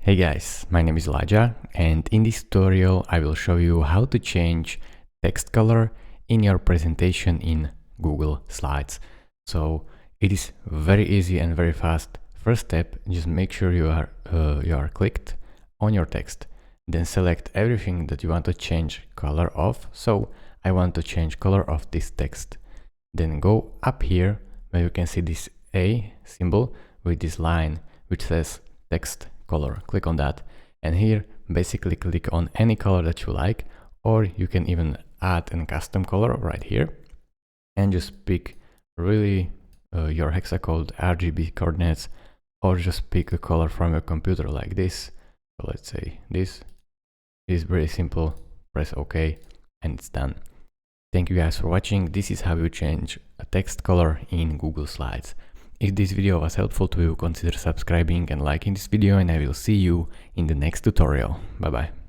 Hey guys, my name is Elijah, and in this tutorial I will show you how to change text color in your presentation in Google Slides. So it is very easy and very fast. First step, just make sure you are clicked on your text. Then select everything that you want to change color of. So I want to change color of this text. Then go up here where you can see this A symbol with this line which says text color. Click on that, and here basically click on any color that you like, or you can even add a custom color right here and just pick really your hexacode RGB coordinates, or just pick a color from your computer like this. So let's say this is very simple. Press OK and it's done. Thank you guys for watching. This is how you change a text color in Google Slides. If this video was helpful to you, consider subscribing and liking this video, and I will see you in the next tutorial. Bye bye.